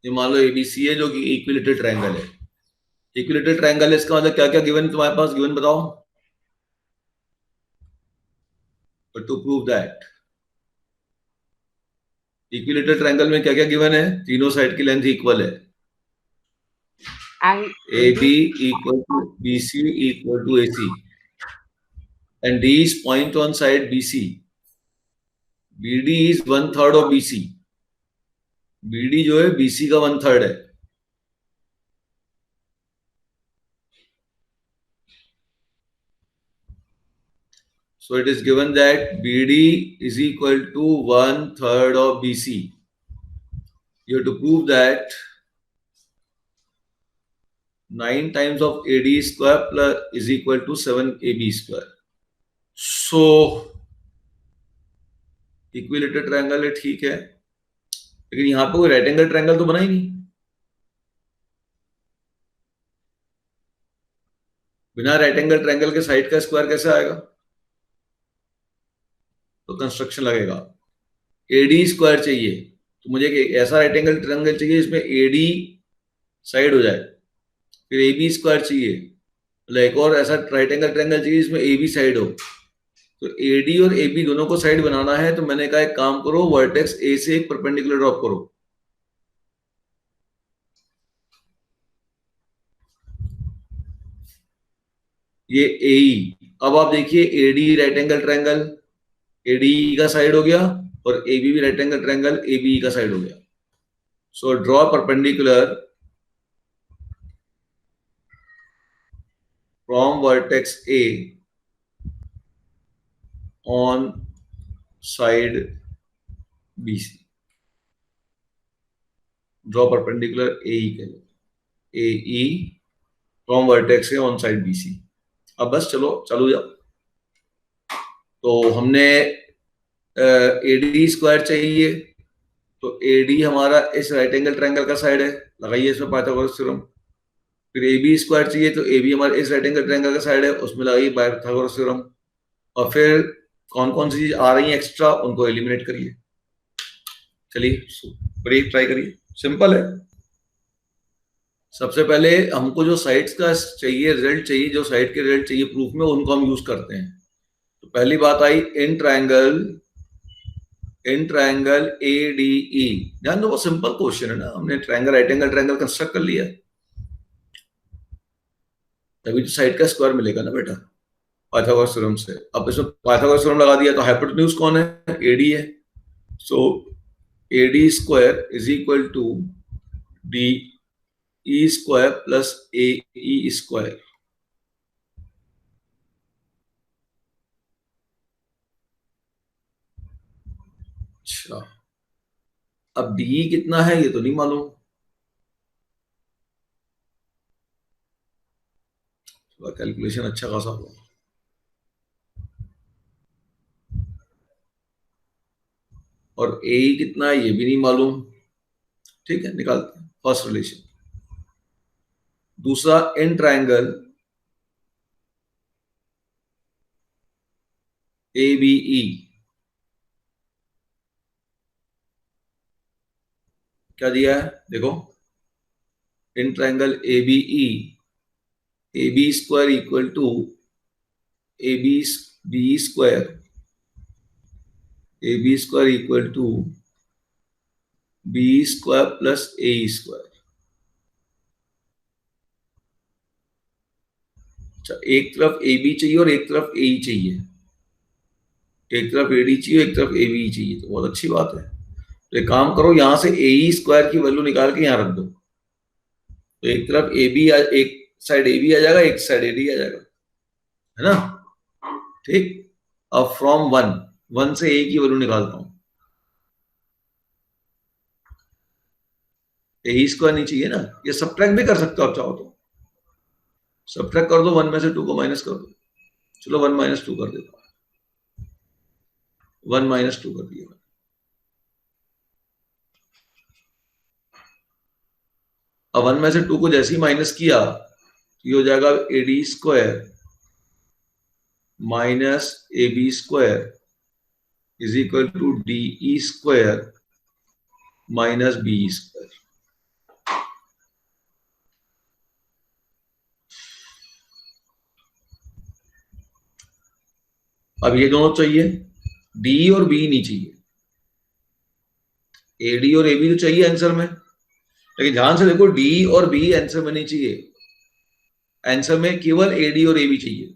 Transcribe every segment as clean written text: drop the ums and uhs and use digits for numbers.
ये मान लो एबीसी है जो कि इक्विलेटरल ट्रायंगल है। इक्विलेटरल ट्रायंगल है, इसका मतलब क्या क्या गिवन तुम्हारे पास, गिवन बताओ। But to prove that equilateral triangle में क्या क्या गिवन है, तीनों साइड की लेंथ इक्वल है। And AB equal to BC equal to AC and D is point on side BC. BD is 1/3 of BC. BD जो है BC का 1/3 है। So it is given that BD is equal to 1/3 of BC. You have to prove that 9 times of AD square plus is equal to 7AB square. So equilateral triangle है, ठीक है, लेकिन यहां पे कोई राइट एंगल ट्रायंगल तो बना ही नहीं। बिना राइट एंगल ट्रायंगल के साइड का स्क्वायर कैसे आएगा? तो कंस्ट्रक्शन लगेगा। एडी स्क्वायर चाहिए तो मुझे ऐसा राइट एंगल ट्रायंगल चाहिए जिसमें एडी साइड हो जाए। फिर ए बी स्क्वायर चाहिए, मतलब एक और ऐसा राइट एंगल ट्रायंगल चाहिए जिसमें ए बी साइड हो। तो ए डी और ए बी दोनों को साइड बनाना है, तो मैंने कहा एक काम करो, वर्टेक्स ए से एक परपेंडिकुलर ड्रॉप करो। ये ए ई, अब आप देखिए A D right angle triangle, A D का साइड हो गया, और ए बी भी right angle triangle, A B का साइड हो गया। So draw perpendicular from vertex A on side BC. Draw perpendicular AE के लिए, AE from vertex A on side BC. अब बस चलो चालू जाओ। तो हमने AD स्क्वायर चाहिए, तो AD हमारा इस राइट एंगल ट्रायंगल का साइड है, लगाइए इसमें पाइथागोरस थ्योरम। फिर AB स्क्वायर चाहिए, तो AB हमारे इस राइट एंगल ट्रायंगल का साइड है, उसमें लगाइए पाइथागोरस थ्योरम। और फिर कौन कौन सी चीज आ रही है एक्स्ट्रा, उनको एलिमिनेट करिए। चलिए ट्राई करिए, सिंपल है। सबसे पहले हमको जो साइड्स का चाहिए, रिजल्ट चाहिए, जो साइड के रिजल्ट चाहिए प्रूफ में, उनको हम यूज करते हैं। तो पहली बात आई इन ट्रायंगल ए डी ई। ध्यान दो, वो सिंपल क्वेश्चन है ना, हमने triangle right angle triangle construct कर लिया, तभी तो साइड का स्क्वायर मिलेगा ना बेटा, पाइथागोरस थ्योरम से। अब इसमें पाइथागोरस थ्योरम लगा दिया, तो हाइपोटेन्यूज कौन है? एडी है। So AD square is equal to D E square plus A E square. अच्छा, अब डी कितना है ये तो नहीं मालूम, कैलकुलेशन अच्छा खासा हुआ। और ए कितना है ये भी नहीं मालूम। ठीक है, निकालते हैं फर्स्ट रिलेशन। दूसरा इन ट्रायंगल ए बी ई, क्या दिया है देखो, in triangle A B E, A B square equal to A B B square, A B square equal to B square plus A square. अच्छा, एक तरफ ए बी चाहिए और एक तरफ ए चाहिए, एक तरफ ए डी चाहिए, एक तरफ ए बी चाहिए, तो बहुत अच्छी बात है। तो एक काम करो, यहां से ए स्क्वायर की वैल्यू निकाल के यहां रख दो, तो एक तरफ ए बी, एक साइड ए बी आ जाएगा, एक साइड ए डी आ जाएगा, है ना। ठीक, अब फ्रॉम वन से ए की वैल्यू निकालता हूं, ए स्क्वायर नहीं चाहिए ना, ये सब्ट्रैक्ट भी कर सकते हो आप चाहो तो, सब्ट्रैक्ट कर दो, 1 में से 2 को माइनस कर दो। चलो 1 - 2 कर देता हूं, 1 - 2 कर दिया। अब 1 में से 2 को जैसे ही माइनस किया, तो ये हो जाएगा A D square minus A B square is equal to D E square minus B square. अब ये दोनों चाहिए, डी और बी नहीं चाहिए, एडी और एबी तो चाहिए आंसर में, लेकिन ध्यान से देखो डी और बी आंसर में नहीं चाहिए, आंसर में केवल एडी और एबी चाहिए।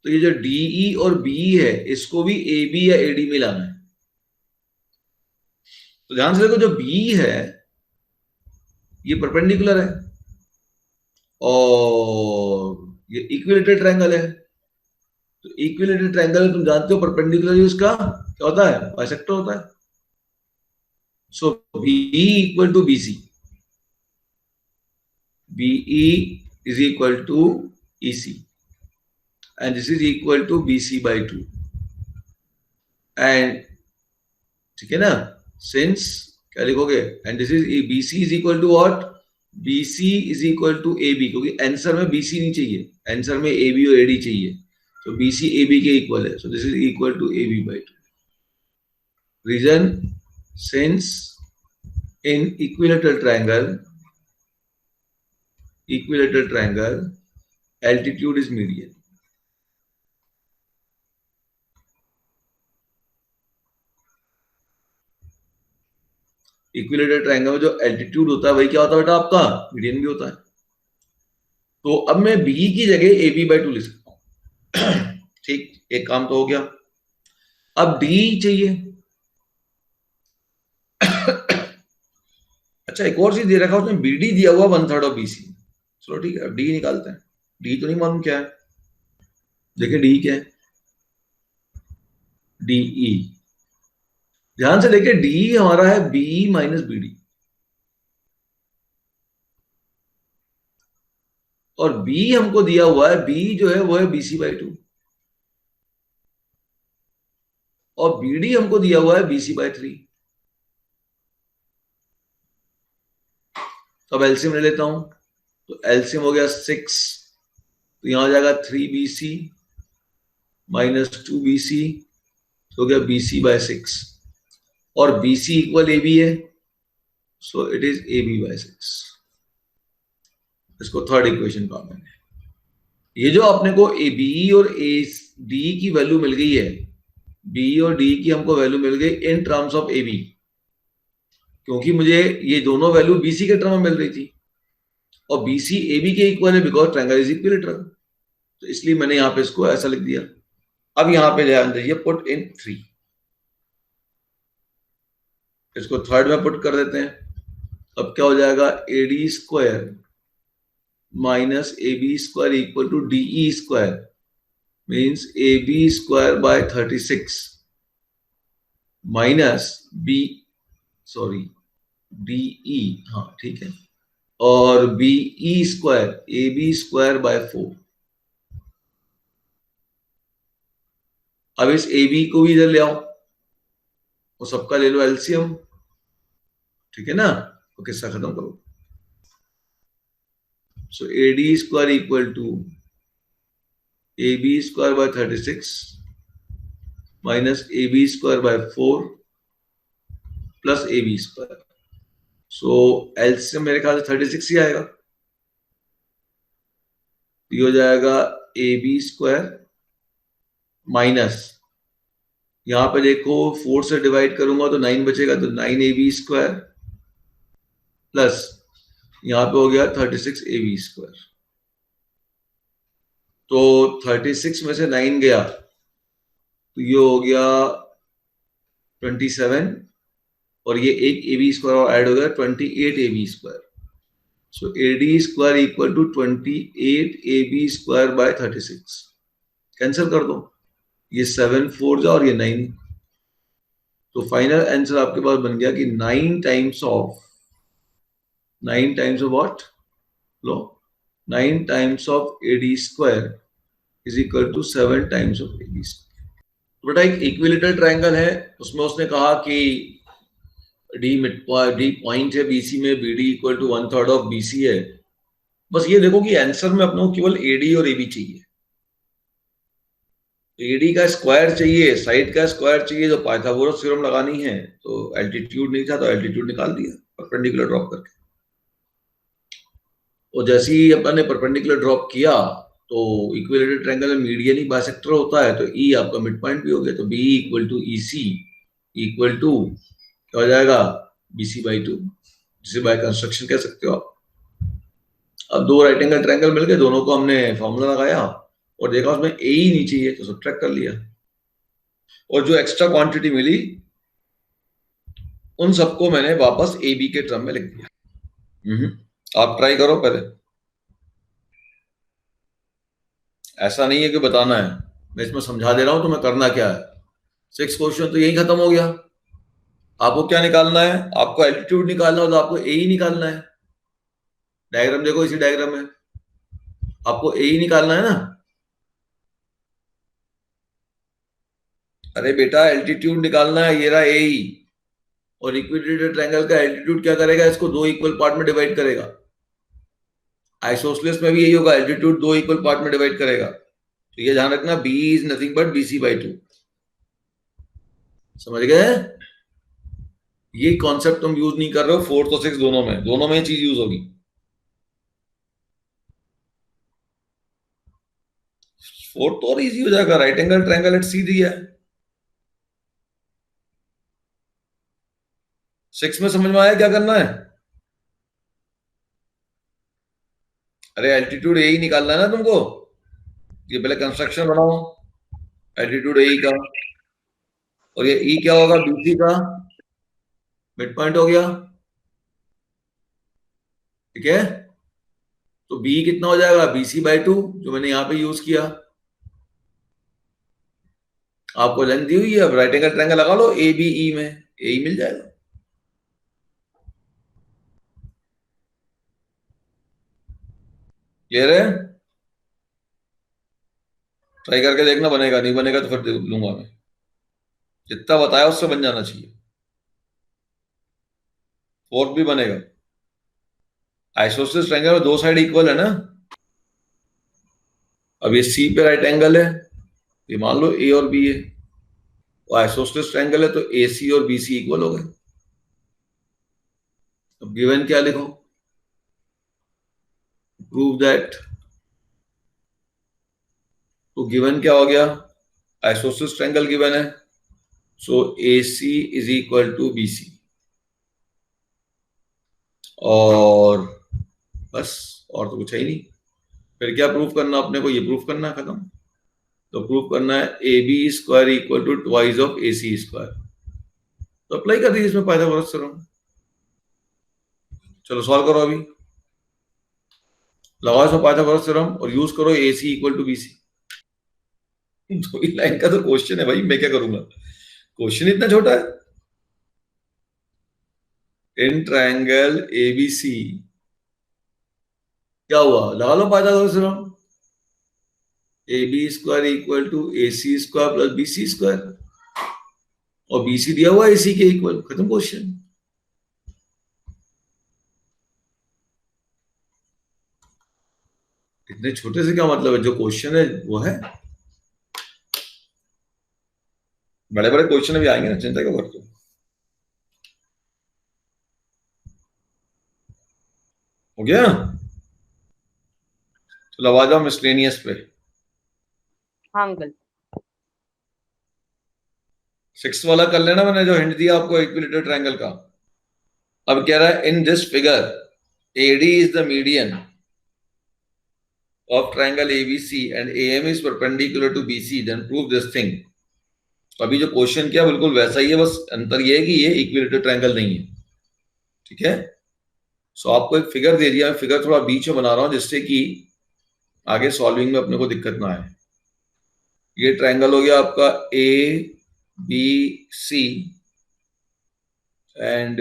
तो ये जो डीई और बी है इसको भी एबी या एडी में लाना है। तो ध्यान से देखो जो बी है ये परपेंडिकुलर है और ये इक्विलेटरल ट्रायंगल है। तो इक्विलेटरल ट्रायंगल तुम जानते हो परपेंडिकुलर उसका क्या होता है, बाइसेक्टर होता है। So B equal to BC, BE is equal to EC and this is equal to BC by 2 and ठीक है ना, since क्या लिखोगे, and this is BC is equal to what, BC is equal to AB, क्योंकि answer में BC नहीं चाहिए, answer में AB और AD चाहिए, तो BC AB के इक्वल है, so this is equal to AB by 2. Reason, since in equilateral triangle altitude is median. Equilateral triangle में जो एल्टीट्यूड होता है वही क्या होता है बेटा आपका, मीडियन भी होता है। तो अब मैं बी की जगह ए बी बाई 2 लिख सकता हूं ठीक, एक काम तो हो गया। अब डी चाहिए अच्छा एक और चीज दे रखा उसने, बीडी दिया हुआ 1/3 ऑफ बीसी। चलो ठीक है, अब डी निकालते हैं। डी तो नहीं मालूम क्या है, देखिए डी क्या है, डीई। ध्यान से देखिए डी हमारा है बी माइनस बी डी, और बी हमको दिया हुआ है, बी जो है वो है बीसी बाई 2, और बीडी हमको दिया हुआ है बीसी बाई 3। तो अब एलसीएम ले लेता हूं, तो एलसीएम हो गया 6, तो यहां हो जाएगा 3BC माइनस 2BC, तो हो गया BC बाय 6, और BC इक्वल AB है, so it is AB by 6। इसको थर्ड इक्वेशन कहा मैंने। ये जो आपने को ए बी और ए डी की वैल्यू मिल गई है, बी और डी की हमको वैल्यू मिल गई in terms of A B, क्योंकि मुझे ये दोनों वैल्यू बीसी के टर्म में मिल रही थी, और बीसी ए बी के इक्वल है बिकॉज ट्रायंगल इज इक्विलेटरल, तो इसलिए मैंने यहां पे इसको ऐसा लिख दिया। अब यहां पे ध्यान दीजिए, पुट इन 3, इसको थर्ड में पुट कर देते हैं। अब क्या हो जाएगा, A D square minus A B square equal to D E square, means A B square by 36 minus B, sorry D E, हाँ ठीक है, और B E square A B square by 4। अब इस ए बी को भी इधर ले आओ, वो सबका ले लो एलसीएम, ठीक है ना, तो किस्सा खत्म करो। So A D square equal to A B square by 36 minus A B square by 4 plus A B square. So LCM मेरे ख्याल से 36 ही आएगा, ये हो जाएगा ए बी स्क्वायर माइनस, यहां पे देखो 4 से डिवाइड करूंगा तो 9 बचेगा, तो 9 ए बी स्क्वायर प्लस यहां पे हो गया 36 ए बी स्क्वायर। तो 36 में से 9 गया तो ये हो गया 27, और ये एक ए बी स्क्वायर और ऐड हो गया 28 A B square. So A D square equal to 28 A B square by 36। Cancel कर दो, ये 7 4 जा और ये 9, तो फाइनल आंसर आपके पास बन गया कि 9 टाइम्स ऑफ व्हाट, लो 9 times of A D square is equal to 7 times of A B square. तो बेटा एक इक्विलेटरल ट्रायंगल है, उसमें उसने कहा कि डी पॉइंट है बीसी में, B D equal to 1/3 of B C है। बस ये देखो कि आंसर में अपने को केवल एडी और एबी चाहिए, एडी का स्क्वायर चाहिए, साइड का स्क्वायर चाहिए, जो पाइथागोरस थ्योरम लगानी है। तो एल्टीट्यूड नहीं था तो एल्टीट्यूड निकाल दिया परपेंडिकुलर ड्रॉप करके, और जैसे ही अपन ने परपेंडिकुलर ड्रॉप किया तो इक्विलेटरल ट्रायंगल में मीडियन ही बाइसेक्टर होता है, तो ई आपका मिड पॉइंट भी हो गया, तो B equal to E C equal to क्या हो जाएगा, BC/2, जिसे बाय कंस्ट्रक्शन कह सकते हो आप। अब दो राइट एंगल ट्रायंगल मिल गए, दोनों को हमने फॉर्मूला लगाया और देखा उसमें ए ही नहीं चाहिए तो सब्ट्रैक्ट कर लिया, और जो एक्स्ट्रा क्वांटिटी मिली उन सबको मैंने वापस ए बी के टर्म में लिख दिया। आप ट्राई करो पहले, ऐसा नहीं है कि बताना है, मैं इसमें समझा दे रहा हूं तुम्हें करना क्या है। 6 क्वेश्चन तो यही खत्म हो गया। आपको क्या निकालना है, आपको एल्टीट्यूड निकालना हो तो आपको ए ही निकालना है। डायग्राम देखो, इसी डायग्राम में आपको ए ही निकालना है ना। अरे बेटा एल्टीट्यूड निकालना है, ये रहा ए ही, और इक्विलेटरल ट्रायंगल का एल्टीट्यूड क्या करेगा, इसको दो इक्वल पार्ट में डिवाइड करेगा। आइसोसेलेस में भी यही होगा, एल्टीट्यूड दो इक्वल पार्ट में डिवाइड करेगा। तो ये ध्यान रखना, B is nothing but BC/2। समझ गए? ये कॉन्सेप्ट तुम यूज नहीं कर रहे हो 4th और 6th दोनों में ये चीज यूज होगी। 4th तो और इजी हो जाएगा, राइट एंगल ट्रायंगल एट सी दिया है। 6 में समझ में आया क्या करना है? अरे एल्टीट्यूड ए ही निकालना है ना तुमको, ये पहले कंस्ट्रक्शन बनाओ एल्टीट्यूड ए का, और ये ई क्या होगा, BC का मिड पॉइंट हो गया, ठीक है। तो बी कितना हो जाएगा, BC/2, जो मैंने यहां पे यूज किया। आपको लेंथ दी हुई है, अब राइट एंगल ट्रायंगल लगा लो ABE में, ए ही मिल जाएगा। क्लियर है? ट्राई करके देखना, बनेगा नहीं बनेगा तो फिर लूंगा मैं, जितना बताया उससे बन जाना चाहिए। 4th भी बनेगा। आइसोसेलेस ट्रायंगल में दो साइड इक्वल है ना। अब ये सी पे राइट एंगल है, ये मान लो ए और बी है, और आइसोसेलेस ट्रायंगल है तो AC और BC इक्वल हो गए। अब गिवन क्या लिखो, प्रूव दैट। तो गिवन क्या हो गया, आइसोसेलेस ट्रायंगल गिवन है, so AC is equal to BC, और बस, और तो कुछ है ही नहीं। फिर क्या प्रूफ करना अपने को, ये प्रूफ करना है, खत्म। तो प्रूफ करना है AB² equal to twice of AC²। तो अप्लाई कर दीजिए इसमें पाइथागोरस थ्योरम। चलो सॉल्व करो अभी, लगाओ इसमें पाइथागोरस थ्योरम और यूज करो AC इक्वल टू BC। दो ही लाइन का तो क्वेश्चन है भाई, मैं क्या करूंगा, क्वेश्चन इतना छोटा है। इन ट्रायंगल ABC क्या हुआ, लगा लो Pythagoras theorem, AB² equal to AC² plus BC², और BC दिया हुआ AC के इक्वल, खत्म क्वेश्चन। इतने छोटे से क्या मतलब है, जो क्वेश्चन है वो है। बड़े बड़े क्वेश्चन भी आएंगे ना, चिंता क्यों करते हो। हो गया? चलो अब आ जाओ मिसलेनियस पे। हाँ अंकल। 6 वाला कर लेना, मैंने जो हिंट दिया आपको इक्विलेटरल ट्रायंगल का। अब कह रहा है in this figure AD is the median of triangle ABC and AM is perpendicular to BC, then prove this thing। अभी जो क्वेश्चन किया बिल्कुल वैसा ही है, बस अंतर ये है कि ये इक्विलेटरल ट्रायंगल नहीं है, ठीक है। सो आपको एक फिगर दे दिया, मैं फिगर थोड़ा बीच में बना रहा हूं जिससे कि आगे सॉल्विंग में अपने को दिक्कत ना आए। ये ट्रायंगल हो गया आपका ABC एंड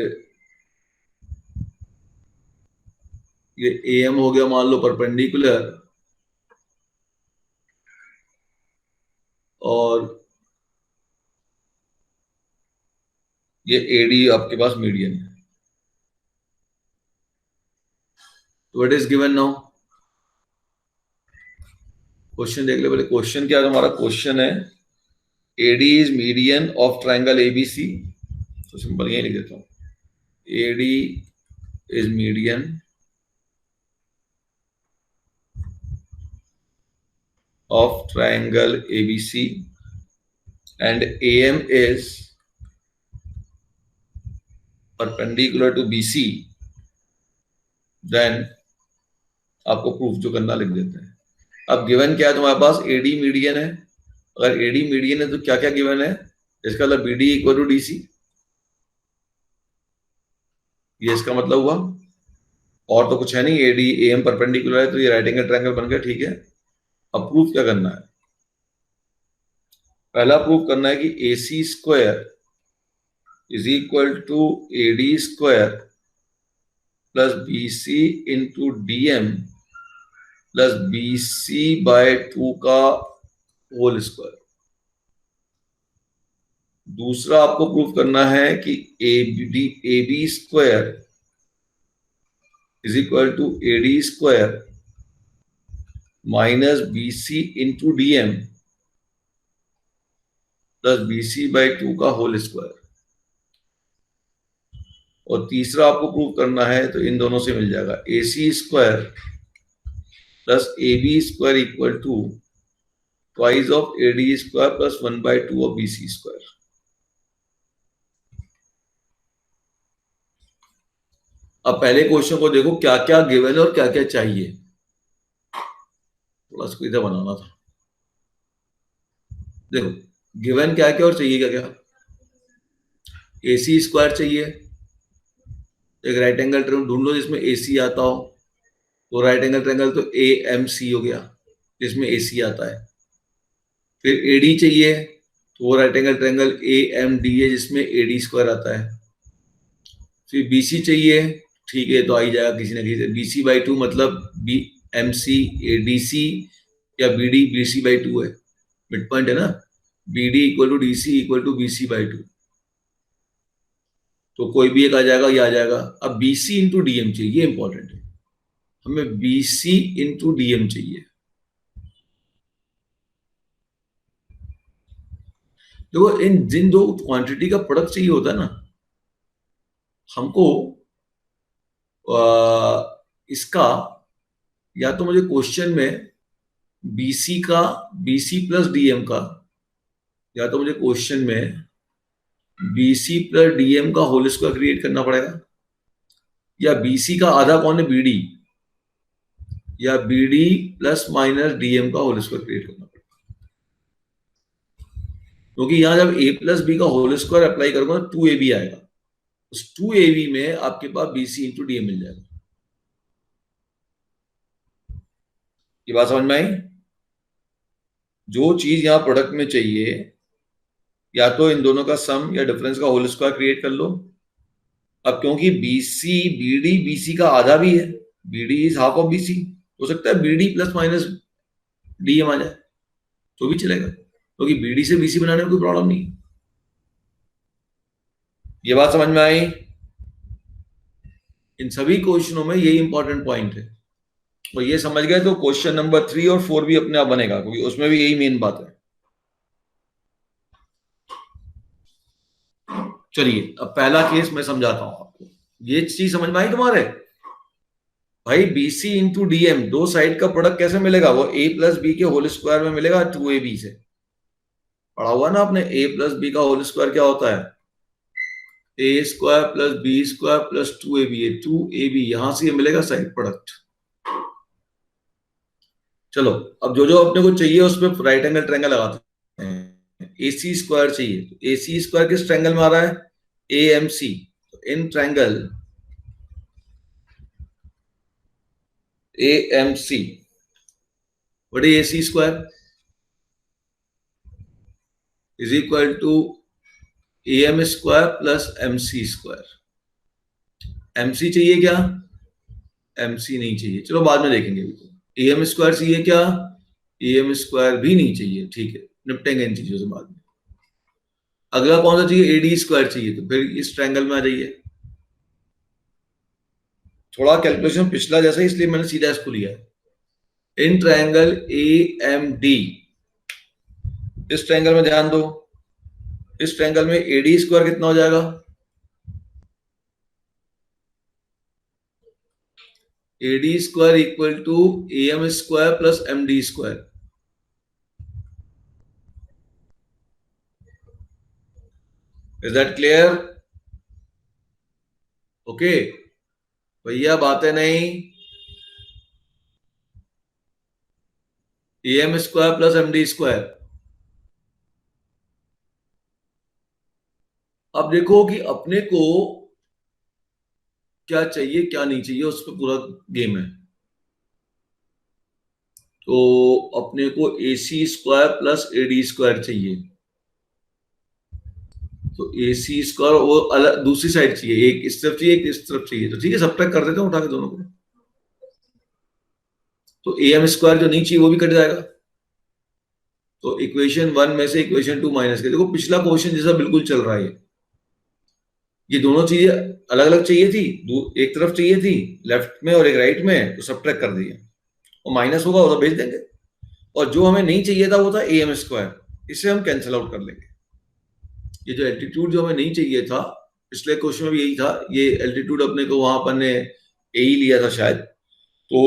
ये AM हो गया मान लो परपेंडिकुलर, और ये AD आपके पास मीडियन है। What is given now, question देख ले पहले, क्वेश्चन क्या है तुम्हारा, क्वेश्चन है AD is median of triangle ABC, तो सिंपल यही लिख देता हूं, AD is median of triangle ABC and AM is perpendicular to BC, then आपको प्रूफ जो करना लिख देते हैं। अब गिवन क्या है तुम्हारे पास? AD मीडियन है। अगर AD मीडियन है तो क्या क्या गिवन है? इसका मतलब BD इक्वल टू DC, ये इसका मतलब हुआ। और तो कुछ है नहीं, AD AM परपेंडिकुलर है तो ये राइट एंगल ट्रायंगल बन गया, ठीक है। अब प्रूफ क्या करना है? पहला प्रूफ करना है कि AC square is equal to AD square plus BC into DM plus BC by 2 का होल स्क्वायर। दूसरा आपको प्रूफ करना है कि AB square is equal to AD square minus BC into DM plus BC by 2 का whole square. और तीसरा आपको प्रूव करना है तो इन दोनों से मिल जाएगा AC square plus AB square equal to twice of AD square plus 1/2 of BC square. अब पहले क्वेश्चन को देखो, क्या क्या गिवन और क्या क्या चाहिए। थोड़ा सा इधर बनाना था। देखो गिवन क्या क्या और चाहिए क्या क्या। AC स्क्वायर चाहिए, एक राइट एंगल ट्रायंगल ढूंढ लो जिसमें AC आता हो। तो राइट एंगल ट्रायंगल तो AMC हो गया जिसमें AC आता है। फिर AD चाहिए तो वो राइट एंगल ट्रायंगल AMD है जिसमें AD स्क्वायर आता है। फिर BC चाहिए, ठीक है, तो आ ही जाएगा किसी ना किसी से। BC बाई 2 मतलब BMC ADC या BD BC बाई 2 है, मिड पॉइंट है ना। BD equal to DC equal to BC by 2, तो कोई भी एक आ जाएगा, ये आ जाएगा। अब BC इंटू DM चाहिए, ये इंपॉर्टेंट है, हमें BC इंटू DM चाहिए। देखो इन जिन दो क्वांटिटी का प्रोडक्ट चाहिए होता है ना हमको, इसका या तो मुझे क्वेश्चन में BC प्लस DM का, या तो मुझे क्वेश्चन में BC प्लस DM का होल स्क्वायर क्रिएट करना पड़ेगा, या BC का आधा कौन है BD, या BD प्लस माइनस DM का होल स्क्वायर क्रिएट करना पड़ेगा। क्योंकि यहां जब A प्लस B का होल स्क्वायर अप्लाई करूंगा तो 2AB आएगा, उस 2AB में आपके पास BC इंटू DM मिल जाएगा। ये बात समझ में आई? जो चीज यहां प्रोडक्ट में चाहिए, या तो इन दोनों का सम या डिफरेंस का होल स्क्वायर क्रिएट कर लो। अब क्योंकि BC BD BC का आधा भी है, BD is half of BC, हो सकता है BD प्लस माइनस DM आ जाए तो भी चलेगा, क्योंकि BD से BC बनाने में कोई प्रॉब्लम नहीं। ये बात समझ में आई? इन सभी क्वेश्चनों में यही इंपॉर्टेंट पॉइंट है, और ये समझ गए तो क्वेश्चन नंबर 3 और 4 भी अपने आप बनेगा, क्योंकि उसमें भी यही मेन बात है। चलिए अब पहला केस मैं समझाता हूं आपको। ये चीज समझ में आई तुम्हारे? भाई BC इंटू DM दो साइड का प्रोडक्ट कैसे मिलेगा? वो A प्लस B के होल स्क्वायर में मिलेगा 2AB से। पढ़ा हुआ ना आपने, A प्लस B का होल स्क्वायर क्या होता है? A square plus B square plus 2AB, 2AB यहां से ये मिलेगा साइड प्रोडक्ट। चलो अब जो जो अपने को चाहिए उस पर राइट एंगल ट्रायंगल लगाते हैं। AC स्क्वायर चाहिए, तो AC स्क्वायर किस ट्रायंगल में आ रहा है? AMC। तो in triangle AMC what is AC square is equal to AM square plus MC square। MC चाहिए क्या? MC नहीं चाहिए, चलो बाद में देखेंगे। भी तो AM स्क्वायर चाहिए क्या? AM स्क्वायर भी नहीं चाहिए, ठीक है, निपटेंगे इन चीजों से बाद में। अगला कौन सा चाहिए? AD स्क्वायर चाहिए, तो फिर इस ट्रायंगल में आ जाइए। थोड़ा कैलकुलेशन पिछला जैसा ही, इसलिए मैंने सीधा इसको लिया है। इन ट्रायंगल AMD, इस ट्रायंगल में ध्यान दो, इस ट्रायंगल में AD स्क्वायर कितना हो जाएगा? AD square equal to AM square plus MD square. Is that clear? Okay भैया, बातें नहीं। AM square plus MD square. अब देखो कि अपने को क्या चाहिए क्या नहीं चाहिए, उस पर पूरा गेम है। तो अपने को AC square plus AD square चाहिए। तो AC स्क्वायर वो अलग दूसरी साइड चाहिए, एक इस तरफ चाहिए एक इस तरफ चाहिए। तो ठीक है, सब्ट्रैक्ट कर देते हैं उठा के दोनों को। तो AM स्क्वायर जो नहीं चाहिए वो भी कट जाएगा। तो इक्वेशन 1 में से इक्वेशन 2 माइनस के देखो, पिछला क्वेश्चन जैसा बिल्कुल चल रहा है। ये दोनों चीजें अलग अलग चाहिए थी, एक तरफ चाहिए थी लेफ्ट में और एक राइट में, तो सब्ट्रैक्ट कर दिया। और माइनस होगा वो तो भेज देंगे। और जो हमें नहीं चाहिए था वो था AM स्क्वायर, इसे हम कैंसिल आउट कर लेंगे। ये जो एल्टीट्यूड जो हमें नहीं चाहिए था, पिछले क्वेश्चन में भी यही था। ये एल्टीट्यूड अपने को वहां पर ने ए ही लिया था शायद, तो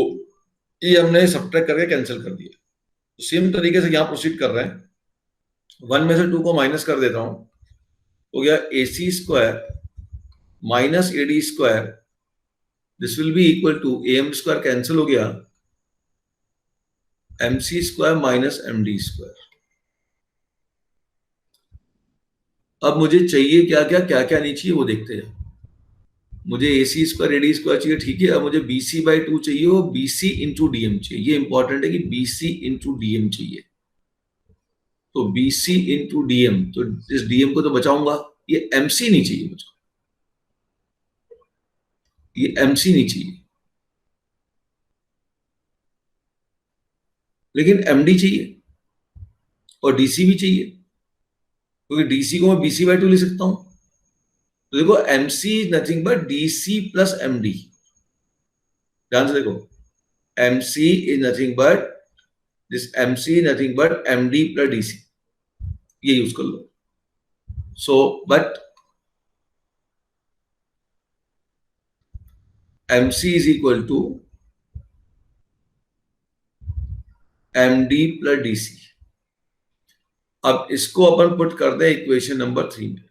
ये हमने सब्ट्रैक्ट करके कैंसिल कर दिया। तो सेम तरीके से यहाँ प्रोसीड कर रहे हैं। 1 में से 2 को माइनस कर देता हूं, हो गया AC square minus AD square. This will be equal to AM square cancel हो गया, MC square minus MD square. अब मुझे चाहिए क्या क्या क्या क्या नहीं चाहिए वो देखते हैं। मुझे AC स्क्वायर AD स्क्वायर चाहिए, ठीक है। अब मुझे BC/2 चाहिए, वो BC इंटू DM चाहिए। ये इंपॉर्टेंट है कि BC इंटू DM चाहिए। तो BC इंटू DM, तो इस DM को तो बचाऊंगा। ये MC नहीं चाहिए मुझे, ये MC नहीं चाहिए, लेकिन MD चाहिए और DC भी चाहिए, क्योंकि DC को मैं BC/2 ले सकता हूं। तो देखो MC nothing but DC plus MD। ध्यान से देखो, MC is nothing but this MC nothing but MD plus DC, ये यूज कर लो। So but MC is equal to MD plus DC। अब इसको अपन पुट कर दें इक्वेशन नंबर 3 में।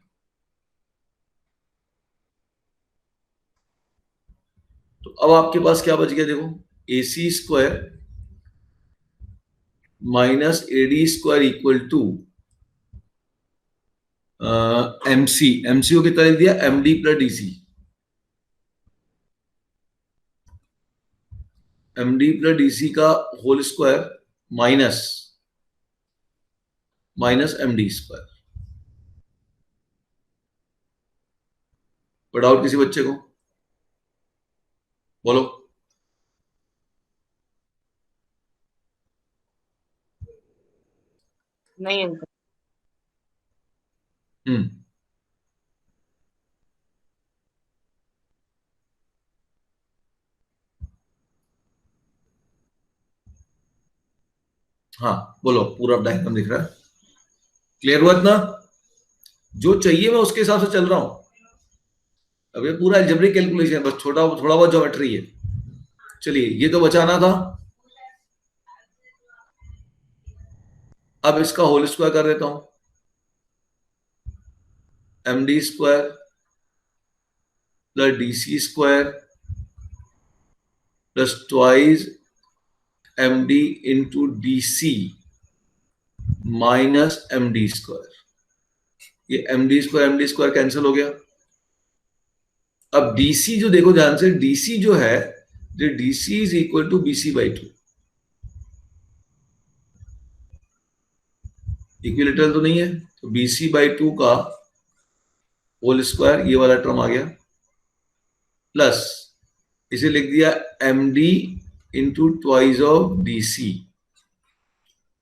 तो अब आपके पास क्या बच गया, देखो AC square minus AD square equal to MC को कितना लिख दिया, MD plus DC। MD plus DC का whole square minus MD square. कोई डाउट किसी बच्चे को? बोलो। नहीं अंकल। हम्म, हाँ बोलो, पूरा डायग्राम दिख रहा है, क्लियर हुआ ना? जो चाहिए मैं उसके हिसाब से चल रहा हूं। अब ये पूरा अलजेब्रिक कैलकुलेशन है, बस थोड़ा बहुत ज्योमेट्री है। चलिए, ये तो बचाना था। अब इसका होल स्क्वायर कर देता हूं, MD square plus DC square plus twice MD into DC minus MD square. ये MD स्क्वायर कैंसिल हो गया। अब DC जो देखो ध्यान से, DC जो है, DC is equal to BC/2। Equilateral तो नहीं है, तो BC/2 का होल स्क्वायर, ये वाला टर्म आ गया, प्लस इसे लिख दिया MD into twice of DC।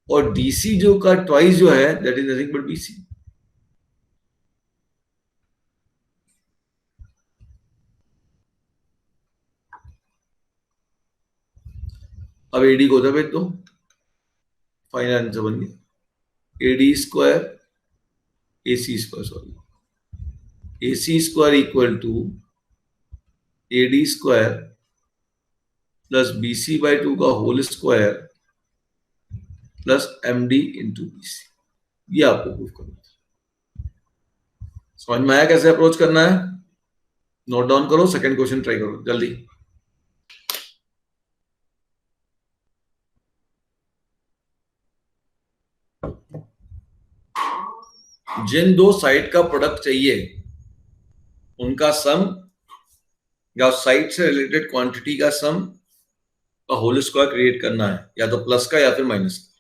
और DC जो का ट्वाइस जो है that is nothing but BC। अब AD को उधर भेज दो, फाइनल आंसर बन गया AD square AC square, sorry AC square equal to AD square plus BC/2 का whole square plus MD into BC। ये आपको प्रूफ करना था। समझ में आया कैसे अप्रोच करना है? नोट डाउन करो, सेकंड क्वेश्चन ट्राई करो जल्दी। जिन दो साइड का प्रोडक्ट चाहिए उनका सम या साइड से रिलेटेड क्वांटिटी का सम का होल स्क्वायर क्रिएट करना है, या तो प्लस का या फिर माइनस का।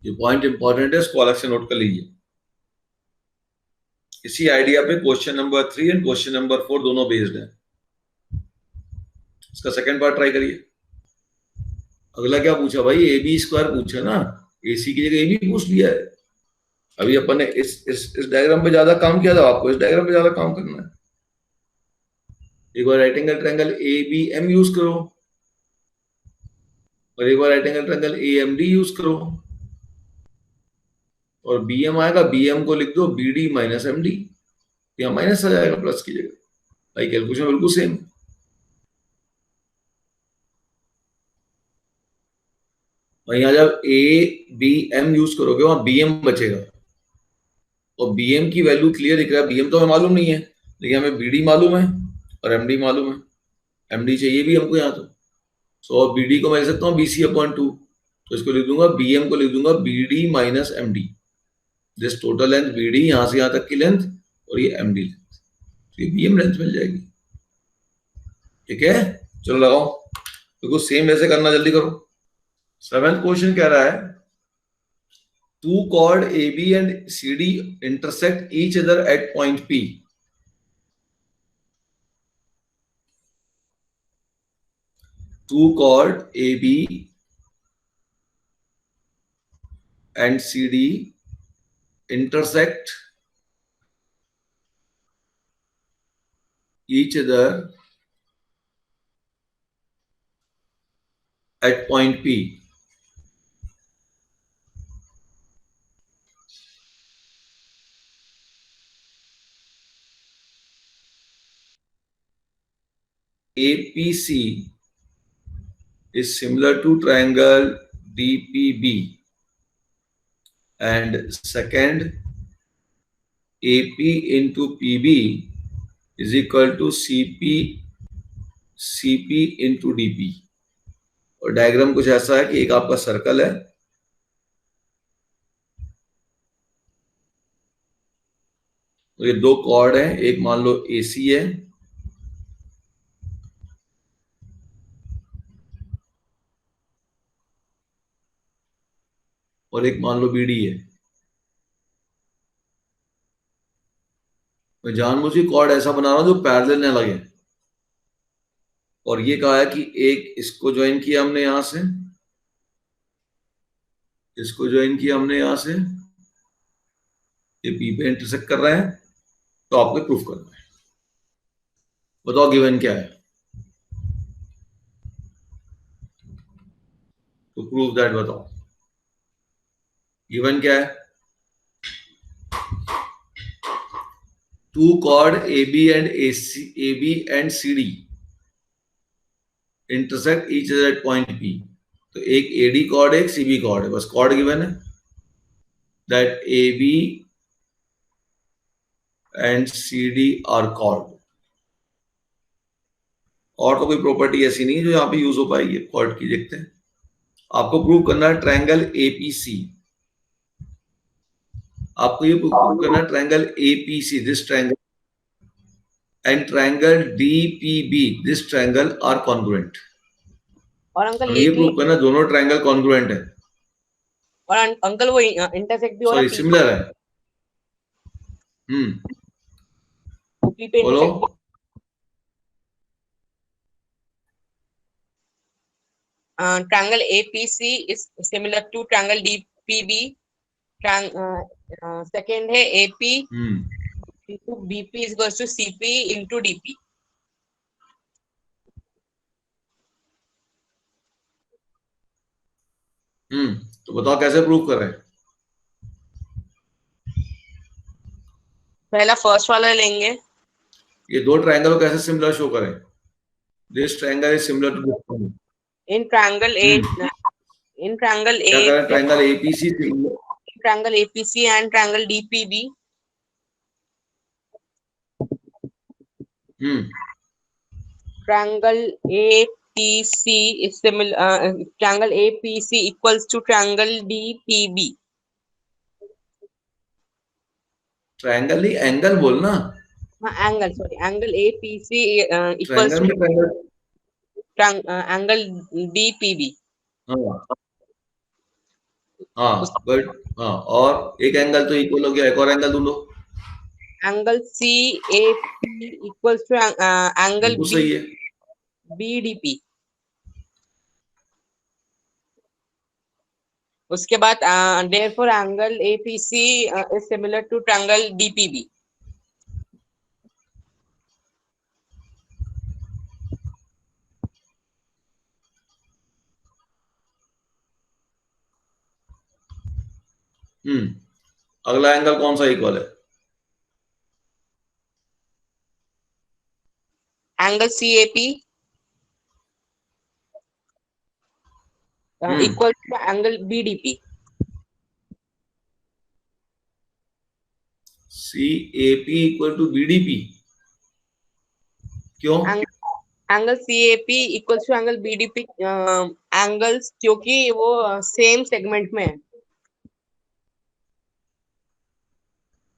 ये पॉइंट इंपॉर्टेंट है, इसको अलग से नोट कर लीजिए। इसी आइडिया पे question number 3 and question number 4 दोनों बेस्ड है। इसका सेकंड पार्ट ट्राई करिए। अगला क्या पूछा भाई? ए बी स्क्वायर पूछा ना, एसी की जगह ए बी पूछ लिया है। अभी अपन ने इस डायग्राम पे ज्यादा काम किया था, आपको इस डायग्राम पे ज्यादा काम करना है। एक बार right angle triangle A B M use करो, और एक बार right angle triangle A M D use करो, और बी एम आएगा, बी एम को लिख दो B D minus M D, यहाँ माइनस आ जाएगा प्लस की जगह। भाई कैलकुलेशन बिल्कुल सेम। और यहाँ जब ए बी एम यूज करोगे वहां बी एम बचेगा, और बी एम की वैल्यू क्लियर दिख रहा है। बी एम तो हमें मालूम नहीं है, लेकिन हमें बी डी मालूम है और एम डी मालूम है। एम डी चाहिए भी हमको यहाँ तो। सो बी डी को मैं लिख सकता हूँ बी सी अपॉन 2, तो इसको लिख दूंगा बी एम को लिख दूंगा B D minus M D. This total length B D, यहां से यहां तक की लेंथ, और ये एम डी लेंथ, तो ये बी एम लेंथ मिल जाएगी। ठीक है, चलो लगाओ, बिल्कुल सेम वैसे करना, जल्दी करो। 7th क्वेश्चन कह रहा है two chord AB and CD intersect each other at point P. Two chord AB and CD intersect each other at point P. APC is similar to triangle DPB, and second AP into PB is equal to CP into DP। और diagram कुछ ऐसा है कि एक आपका circle है, तो ये दो कॉर्ड हैं, एक मान लो AC है और एक मान लो BD है। मैं जानबूझ के कॉर्ड ऐसा बना रहा हूं जो पैरेलल न लगे, और ये कहा है कि एक इसको ज्वाइन किया हमने यहां से, इसको ज्वाइन किया हमने यहां से, ये पी पे इंटरसेक्ट कर रहे हैं, तो आपको प्रूफ करना है। बताओ गिवन क्या है, तो प्रूफ दैट बताओ। गिवन क्या है? Two chord AB and CD intersect each other at point P. तो एक AD chord है, एक CB chord है, बस chord गिवन है, that AB and CD are chord। और तो कोई प्रॉपर्टी ऐसी नहीं जो यहाँ पे यूज हो पाएगी chord की। देखते हैं, आपको प्रूव करना है ट्रायंगल APC, आपको ये प्रूव करना है triangle APC, this triangle, and triangle DPB, this triangle are congruent. और अंकल ये प्रूव करना दोनों ट्रायंगल कॉन्ग्रुएंट है, और अंकल वो इंटरसेक्ट भी हो रहा है, सॉरी सिमिलर है। पी पे बोलो। triangle APC is similar to triangle DPB। Second है AP into BP is equals to CP into DP। तो बताओ कैसे प्रूव करें? पहला फर्स्ट वाला लेंगे, ये दो ट्रायंगल को कैसे सिमिलर शो करें? This triangle is similar to this. In triangle in triangle क्या करें? Triangle A P C, triangle APC and triangle DPB. Triangle APC is similar. Triangle APC equals to triangle DPB. Triangle नहीं, angle बोलना। Angle, sorry, angle APC equals triangle to में triangle, angle DPB. हाँ हाँ but हाँ, और एक एंगल तो equal हो गया, एक और एंगल ढूंढो। Angle CAP equals to angle बिल्कुल सही है। BDP. उसके बाद therefore angle APC is similar to triangle DPB. अगला एंगल कौन सा इक्वल है? Angle CAP equal to angle BDP. CAP equal to BDP, क्यों? Angle CAP equal to angle BDP angles, क्योंकि वो सेम सेगमेंट में है।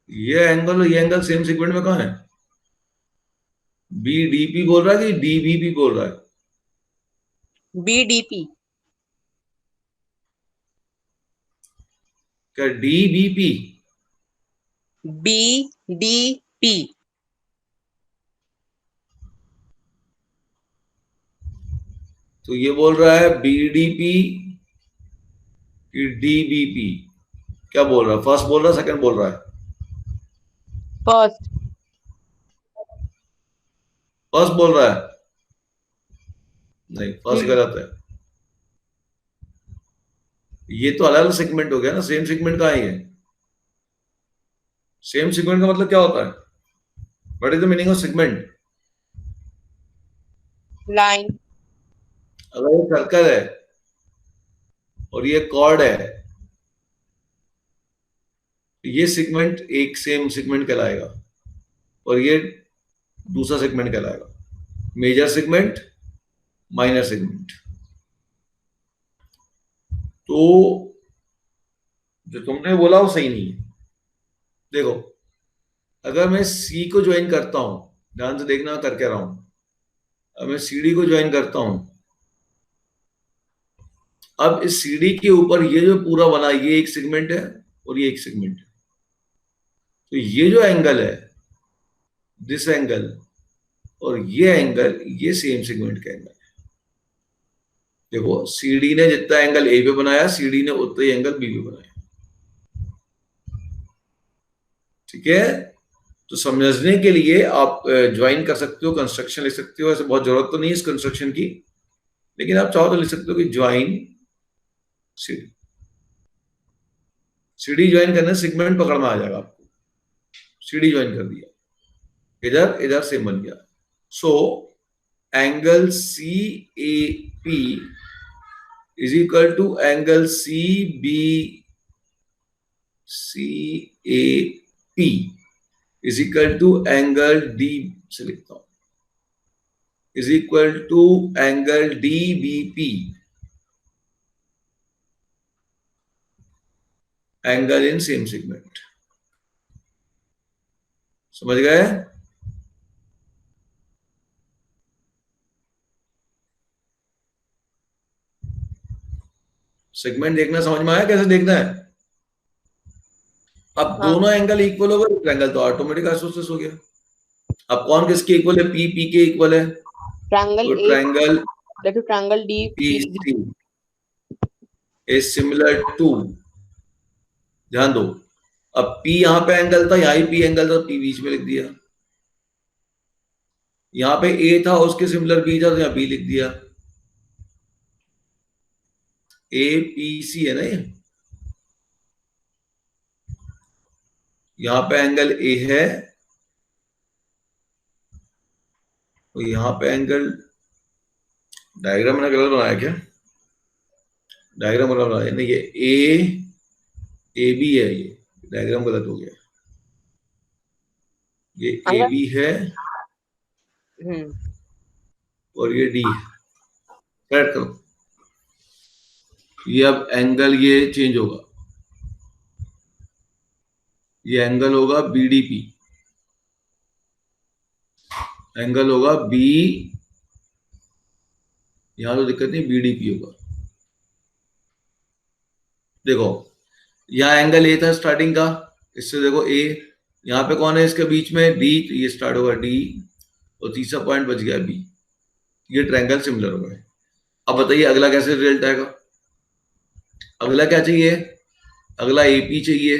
ये एंगल सेम सेगमेंट में कहाँ है? बीडीपी बोल रहा है कि डीबीपी बोल रहा है? BDP। क्या डीबीपी? BDP। तो ये बोल रहा है बीडीपी कि डीबीपी? क्या बोल रहा है? फर्स्ट बोल रहा है, सेकंड बोल रहा है? फर्स्ट। फर्स्ट बोल रहा है। नहीं, फर्स्ट गलत है। ये तो अलग अलग सेगमेंट हो गया ना, सेम सेगमेंट कहाँ है ये? सेम सेगमेंट का मतलब क्या होता है? What is the meaning of segment? Line. अगर ये सर्कल है और ये कॉर्ड है, ये सेगमेंट एक सेम सेगमेंट कहलाएगा और ये दूसरा सेगमेंट कहलाएगा। Major segment, minor segment. तो जो तुमने बोला वो सही नहीं है। देखो, अगर मैं सी को ज्वाइन करता हूं, ध्यान से देखना कर क्या रहा हूं, अब मैं सीडी को ज्वाइन करता हूं, अब इस सीडी के ऊपर ये जो पूरा बना, ये एक सेगमेंट है और ये एक सेगमेंट है। तो ये जो एंगल है, दिस एंगल और ये एंगल, ये सेम सेगमेंट का एंगल है। देखो, सीडी ने जितना एंगल ए पे बनाया, सीडी ने उतना ही एंगल बी पे बनाया। ठीक है? तो समझने के लिए आप ज्वाइन कर सकते हो, कंस्ट्रक्शन लिख सकते हो। ऐसे बहुत जरूरत तो नहीं है इस कंस्ट्रक्शन की, लेकिन आप चाहो तो लिख सकते हो कि ज्वाइन सीडी। सीडी ज्वाइन करने से सेगमेंट पकड़ में आ जाएगा आपको। सीडी ज्वाइन कर दिया, इधर इधर सेम बन गया। So angle C A P is equal to angle C A P is equal to angle D, से लिखता हूं, is equal to angle D B P, angle in same segment. समझ गए? सेगमेंट देखना समझ में आया कैसे देखना है? अब दोनों एंगल इक्वल हो गए, ट्रायंगल तो ऑटोमेटिक आइसोसेलेस हो गया। अब कौन किसके इक्वल है? पी पी के इक्वल है। ट्रायंगल तो triangle triangle D P C is similar to, ध्यान दो, अब P यहां पे एंगल था, यहां ही P एंगल था, P बीच में लिख दिया। यहां पे A था, उसके सिमिलर B था, तो यहां B लिख दिया। APC है ना ये, यहां पे एंगल A है तो यहां पे एंगल, डायग्राम मैंने गलत बनाया क्या? डायग्राम बना है ना, ये ए बी है, ये डायग्राम गलत हो गया, ये ए अंकल बी है और ये डी है, करेक्ट करो। ये अब एंगल ये चेंज होगा, ये एंगल होगा बीडीपी, एंगल होगा बी, यहां तो दिक्कत नहीं, बीडीपी होगा। देखो यहाँ एंगल ए था स्टार्टिंग का, इससे देखो ए, यहाँ पे कौन है इसके बीच में, डी, तो ये स्टार्ट होगा डी और तीसरा पॉइंट बच गया बी, ये ट्रायंगल सिमिलर हो गए। अब बताइए अगला कैसे रिजल्ट आएगा, अगला क्या चाहिए, अगला एपी चाहिए,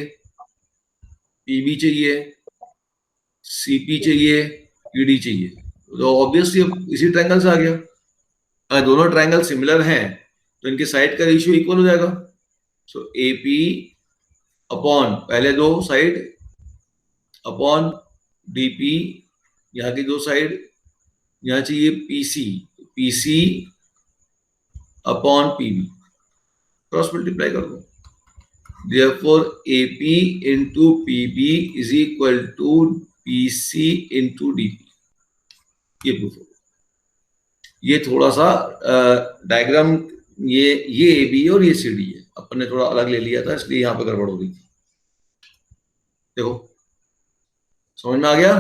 पीबी चाहिए, सीपी चाहिए, ईडी चाहिए, तो ऑब्वियसली इसी ट्रायंगल से आ गया। अगर दोनों ट्रायंगल सिमिलर हैं तो इनके साइड का रेशियो इक्वल हो जाएगा। सो एपी अपॉन पहले दो साइड अपॉन डीपी, यहाँ की दो साइड, यहाँ चाहिए PC, PC upon PB, cross multiply कर दो। Therefore, AP into PB is equal to PC into DP, ये प्रूफ हो। ये थोड़ा सा डायग्राम, ये AB और ये CD है, अपन ने थोड़ा अलग ले लिया था इसलिए यहाँ पे गड़बड़ हो गई थी। देखो समझ में आ गया।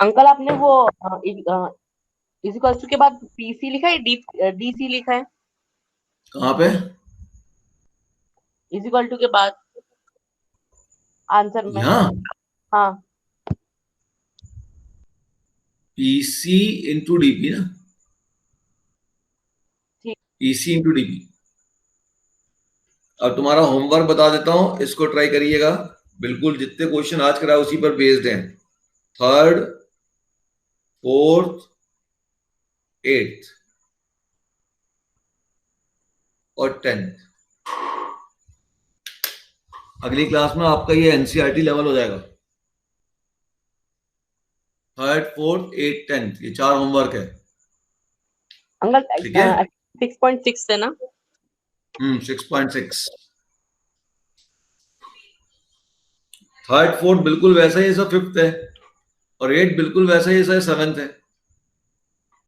अंकल आपने वो इक्वल्स टू के बाद पीसी लिखा है, डीसी लिखा है, कहाँ पे, इक्वल टू के बाद आंसर में। यहाँ हाँ PC इंटू डीपी ना, ठीक। PC into DP. अब तुम्हारा होमवर्क बता देता हूं, इसको ट्राई करिएगा, बिल्कुल जितने क्वेश्चन आज कराए उसी पर बेस्ड हैं, थर्ड, फोर्थ, एट्थ और 10th। अगली क्लास में आपका ये एनसीईआरटी लेवल हो जाएगा, थर्ड, फोर्थ, एट, 10th, ये 4 होमवर्क है। अंकल ठीक है, 6.6 है ना। 6.6। थर्ड फोर्थ बिल्कुल वैसा ही सब 5th है, और 8 बिल्कुल वैसा ही सब 7th है।